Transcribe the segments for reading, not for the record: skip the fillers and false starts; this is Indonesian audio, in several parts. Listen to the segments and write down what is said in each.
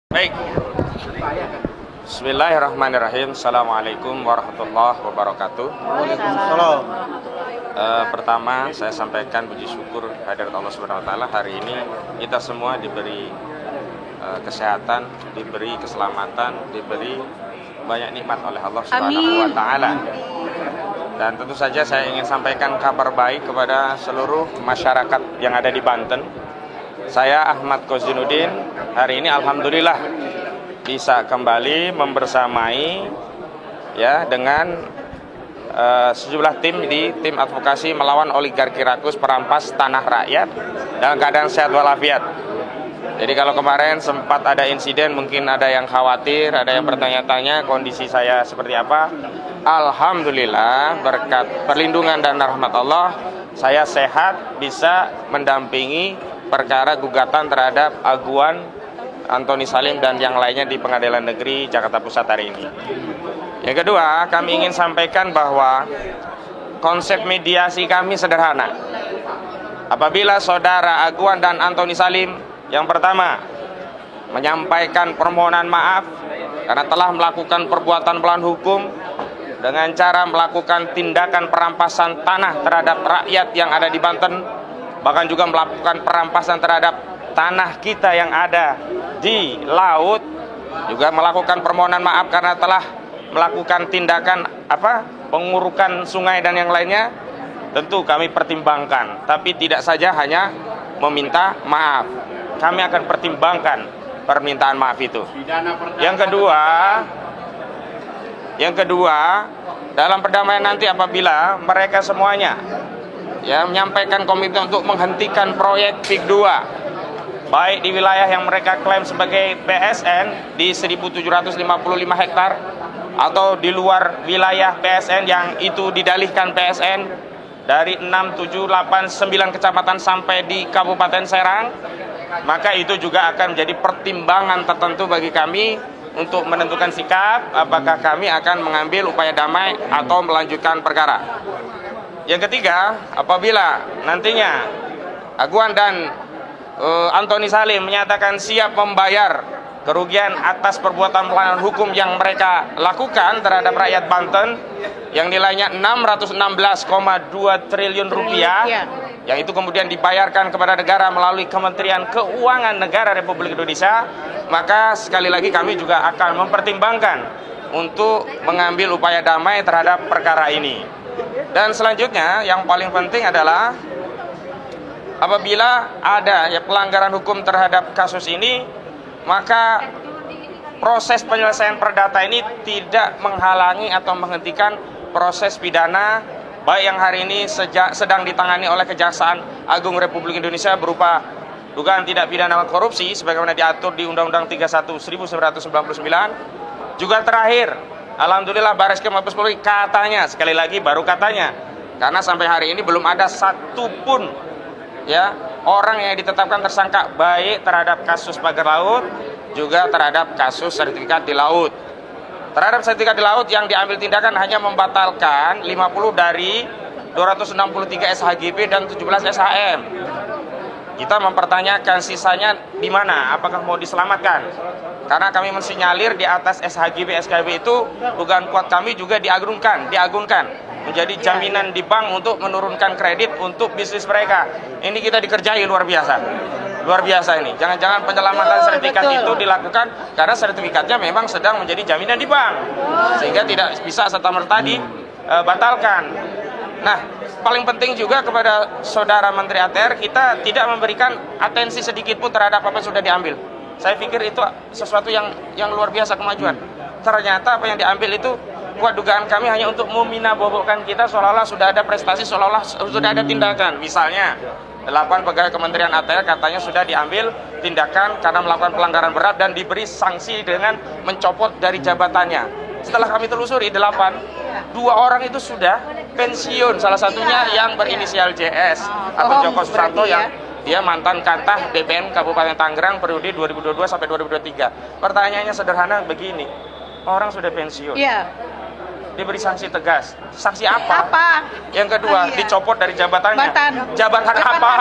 Baik. Bismillahirrahmanirrahim. Assalamualaikum warahmatullahi wabarakatuh. Waalaikumsalam. Pertama, saya sampaikan puji syukur hadirat Allah Subhanahu wa taala. Hari ini kita semua diberi kesehatan, diberi keselamatan, diberi banyak nikmat oleh Allah Subhanahu wa taala. Dan tentu saja saya ingin sampaikan kabar baik kepada seluruh masyarakat yang ada di Banten. Saya Ahmad Kozinuddin hari ini alhamdulillah bisa kembali membersamai ya dengan sejumlah tim di tim advokasi melawan oligarki rakus perampas tanah rakyat dalam keadaan sehat walafiat. Jadi kalau kemarin sempat ada insiden, mungkin ada yang khawatir, ada yang bertanya-tanya kondisi saya seperti apa. Alhamdulillah berkat perlindungan dan rahmat Allah saya sehat, bisa mendampingi perkara gugatan terhadap Aguan, Antoni Salim dan yang lainnya di Pengadilan Negeri Jakarta Pusat hari ini. Yang kedua, kami ingin sampaikan bahwa konsep mediasi kami sederhana. Apabila saudara Aguan dan Antoni Salim yang pertama menyampaikan permohonan maaf karena telah melakukan perbuatan melawan hukum dengan cara melakukan tindakan perampasan tanah terhadap rakyat yang ada di Banten, bahkan juga melakukan perampasan terhadap tanah kita yang ada di laut, juga melakukan permohonan maaf karena telah melakukan tindakan pengurukan sungai dan yang lainnya. Tentu kami pertimbangkan, tapi tidak saja hanya meminta maaf, kami akan pertimbangkan permintaan maaf itu. Yang kedua, dalam perdamaian nanti apabila mereka semuanya menyampaikan komitmen untuk menghentikan proyek PIK 2 baik di wilayah yang mereka klaim sebagai PSN di 1755 hektar atau di luar wilayah PSN yang itu didalihkan PSN dari 6, 7, 8, 9 kecamatan sampai di Kabupaten Serang, maka itu juga akan menjadi pertimbangan tertentu bagi kami untuk menentukan sikap apakah kami akan mengambil upaya damai atau melanjutkan perkara. Yang ketiga, apabila nantinya Aguan dan Antoni Salim menyatakan siap membayar kerugian atas perbuatan pelanggaran hukum yang mereka lakukan terhadap rakyat Banten yang nilainya 616,2 triliun rupiah, yang itu kemudian dibayarkan kepada negara melalui Kementerian Keuangan Negara Republik Indonesia, maka sekali lagi kami juga akan mempertimbangkan untuk mengambil upaya damai terhadap perkara ini. Dan selanjutnya yang paling penting adalah apabila ada pelanggaran hukum terhadap kasus ini, maka proses penyelesaian perdata ini tidak menghalangi atau menghentikan proses pidana baik yang hari ini sedang ditangani oleh Kejaksaan Agung Republik Indonesia berupa dugaan tindak pidana korupsi sebagaimana diatur di Undang-Undang 31 1999. Juga terakhir, alhamdulillah Bareskrim Mabes Polri katanya, sekali lagi baru katanya, karena sampai hari ini belum ada satupun orang yang ditetapkan tersangka baik terhadap kasus pagar laut juga terhadap kasus sertifikat di laut. Terhadap sertifikat di laut yang diambil tindakan hanya membatalkan 50 dari 263 SHGB dan 17 SHM. Kita mempertanyakan sisanya di mana, apakah mau diselamatkan? Karena kami mensinyalir di atas SHGB SKB itu dugaan kuat kami juga diagunkan menjadi jaminan di bank untuk menurunkan kredit untuk bisnis mereka. Ini kita dikerjai luar biasa ini. Jangan-jangan penyelamatan sertifikat itu dilakukan karena sertifikatnya memang sedang menjadi jaminan di bank, sehingga tidak bisa serta-merta dibatalkan. Nah, paling penting juga kepada saudara Menteri ATR, kita tidak memberikan atensi sedikit pun terhadap apa yang sudah diambil. Saya pikir itu sesuatu yang luar biasa kemajuan. Ternyata apa yang diambil itu buat dugaan kami hanya untuk meminabobokkan kita seolah-olah sudah ada prestasi, seolah-olah sudah ada tindakan. Misalnya 8 pegawai Kementerian ATR katanya sudah diambil tindakan karena melakukan pelanggaran berat dan diberi sanksi dengan mencopot dari jabatannya. Setelah kami telusuri 2 orang itu sudah pensiun, salah satunya yang berinisial JS atau Joko Susanto yang dia mantan Kantah DPN Kabupaten Tangerang periode 2022 sampai 2023. Pertanyaannya sederhana begini, orang sudah pensiun, diberi sanksi tegas, sanksi apa? Yang kedua, dicopot dari jabatannya. Jabatan apa?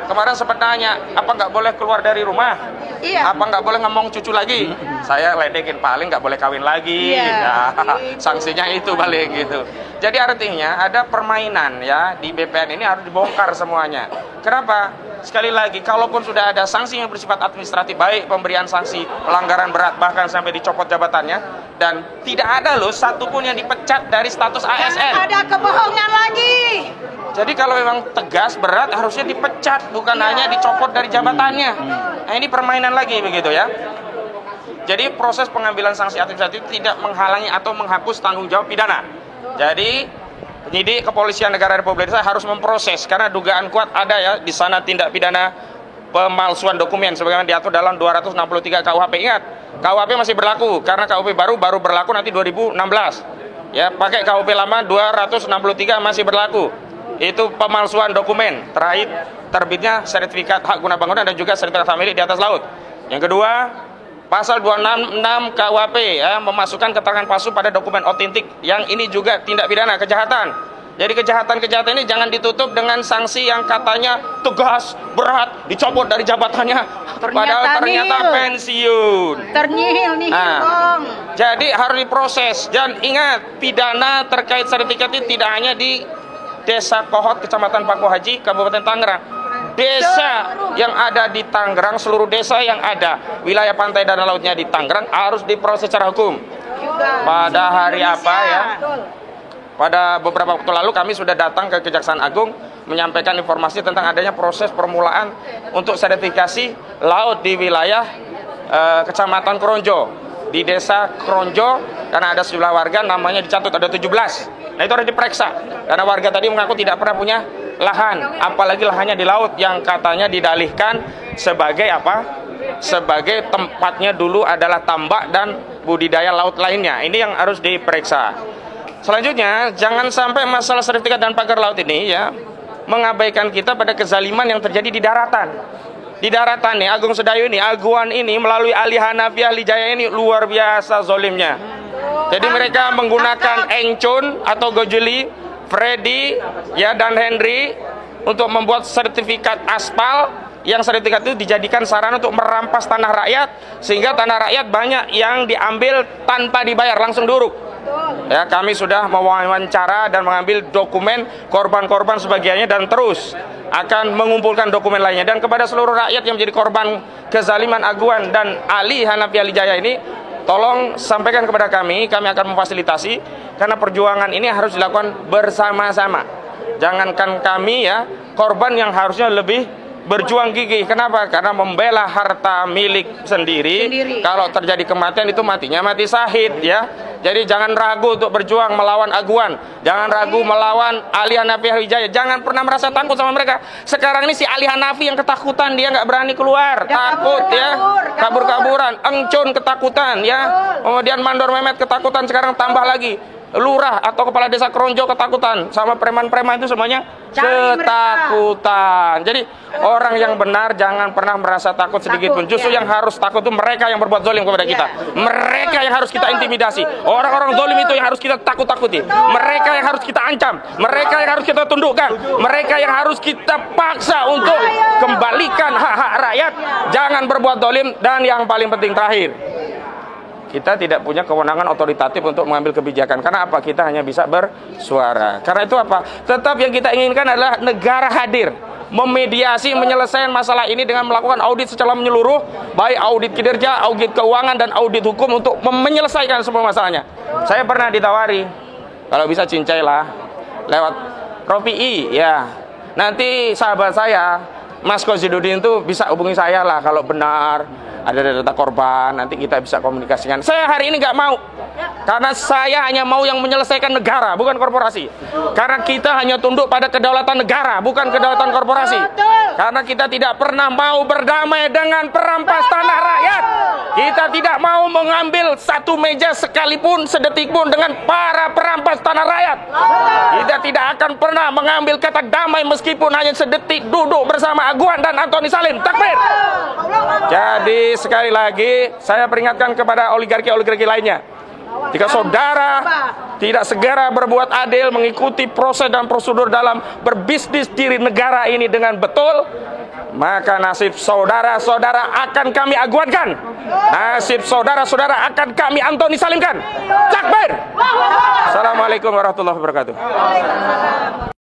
kemarin sempat nanya, apa nggak boleh keluar dari rumah? Iya. Apa nggak boleh ngomong cucu lagi? Saya ledekin, paling nggak boleh kawin lagi. Iya. Ya, sanksinya itu paling gitu. Jadi artinya ada permainan ya di BPN ini harus dibongkar semuanya. Kenapa? Sekali lagi, kalaupun sudah ada sanksi yang bersifat administratif, baik pemberian sanksi pelanggaran berat bahkan sampai dicopot jabatannya, dan tidak ada loh satupun yang dipecat dari status ASN. Ada kebohongan lagi. Jadi kalau memang tegas berat harusnya dipecat, bukan hanya dicopot dari jabatannya. Nah, ini permainan lagi begitu ya. Jadi proses pengambilan sanksi administratif tidak menghalangi atau menghapus tanggung jawab pidana. Jadi penyidik kepolisian negara Republik Indonesia harus memproses karena dugaan kuat ada ya di sana tindak pidana pemalsuan dokumen sebagaimana diatur dalam 263 KUHP. Ingat, KUHP masih berlaku karena KUHP baru berlaku nanti 2016. Ya, pakai KUHP lama 263 masih berlaku. Itu pemalsuan dokumen, terakhir terbitnya sertifikat hak guna bangunan dan juga sertifikat hak milik di atas laut. Yang kedua, pasal 266 KUHP ya, memasukkan keterangan palsu pada dokumen otentik, yang ini juga tindak pidana kejahatan. Jadi kejahatan-kejahatan ini jangan ditutup dengan sanksi yang katanya tegas, berat, dicopot dari jabatannya, padahal ternyata pensiun. Ternyihil nih, jadi harus diproses. Dan ingat, pidana terkait sertifikat ini tidak hanya di Desa Kohot, Kecamatan Paku Haji, Kabupaten Tangerang. Desa yang ada di Tangerang, seluruh desa yang ada wilayah pantai dan lautnya di Tangerang harus diproses secara hukum. Pada hari apa ya? Pada beberapa waktu lalu kami sudah datang ke Kejaksaan Agung menyampaikan informasi tentang adanya proses permulaan untuk sertifikasi laut di wilayah Kecamatan Kronjo. Di desa Kronjo, karena ada sejumlah warga namanya dicatut ada 17. Nah, itu harus diperiksa karena warga tadi mengaku tidak pernah punya lahan, apalagi lahannya di laut yang katanya didalihkan sebagai apa? Sebagai tempatnya dulu adalah tambak dan budidaya laut lainnya. Ini yang harus diperiksa. Selanjutnya, jangan sampai masalah sertifikat dan pagar laut ini ya mengabaikan kita pada kezaliman yang terjadi di daratan. Di daratan nih, Agung Sedayu ini, Aguan ini melalui Ali Hanafi Ahli Jaya ini luar biasa zolimnya. Jadi mereka menggunakan Engcun atau Gojuli, Freddy ya dan Henry untuk membuat sertifikat aspal, yang sertifikat itu dijadikan sarana untuk merampas tanah rakyat, sehingga tanah rakyat banyak yang diambil tanpa dibayar, langsung duruk. Ya, kami sudah mewawancara dan mengambil dokumen korban-korban sebagiannya dan terus akan mengumpulkan dokumen lainnya. Dan kepada seluruh rakyat yang menjadi korban kezaliman Aguan dan Ali Hanafi Ahli Jaya ini, tolong sampaikan kepada kami akan memfasilitasi karena perjuangan ini harus dilakukan bersama-sama. Jangankan kami ya, korban yang harusnya lebih berjuang gigih. Kenapa? Karena membela harta milik sendiri. Kalau terjadi kematian itu matinya mati syahid ya. Jadi jangan ragu untuk berjuang melawan Aguan. Jangan ragu melawan Ali Hanafi Ahli Jaya. Jangan pernah merasa takut sama mereka. Sekarang ini si Ali Hanafi yang ketakutan, dia nggak berani keluar, takut ya, kabur-kaburan. Engcun ketakutan ya. Kemudian Mandor Mehmet ketakutan, sekarang tambah lagi. Lurah atau kepala desa Kronjo ketakutan, sama preman-preman itu semuanya ketakutan. Jadi orang yang benar jangan pernah merasa takut sedikit pun. Justru yang harus takut itu mereka yang berbuat zalim kepada kita. Mereka yang harus kita intimidasi. Orang-orang zalim itu yang harus kita takut-takuti. Mereka yang harus kita ancam. Mereka yang harus kita tundukkan. Mereka yang harus kita paksa untuk kembalikan hak-hak rakyat. Jangan berbuat zalim. Dan yang paling penting terakhir, kita tidak punya kewenangan otoritatif untuk mengambil kebijakan. Karena apa? Kita hanya bisa bersuara. Karena itu apa? Tetap yang kita inginkan adalah negara hadir, memediasi, menyelesaikan masalah ini dengan melakukan audit secara menyeluruh, baik audit kinerja, audit keuangan, dan audit hukum untuk menyelesaikan semua masalahnya. Saya pernah ditawari, kalau bisa cincailah lewat Rofi I, ya. Nanti sahabat saya, Mas Kozidudin itu bisa hubungi saya lah kalau benar ada data korban, nanti kita bisa komunikasikan. Saya hari ini nggak mau, karena saya hanya mau yang menyelesaikan negara, bukan korporasi. Karena kita hanya tunduk pada kedaulatan negara, bukan kedaulatan korporasi. Karena kita tidak pernah mau berdamai dengan perampas tanah rakyat. Kita tidak mau mengambil satu meja sekalipun, sedetik pun dengan para perampas tanah rakyat. Kita tidak akan pernah mengambil kata damai meskipun hanya sedetik duduk bersama Aguan dan Antoni Salim. Takbir. Jadi sekali lagi saya peringatkan kepada oligarki-oligarki lainnya, jika saudara tidak segera berbuat adil, mengikuti proses dan prosedur dalam berbisnis di negara ini dengan betul, maka nasib saudara-saudara akan kami aguankan. Nasib saudara-saudara akan kami Antoni salimkan. Takbir. Assalamualaikum warahmatullahi wabarakatuh.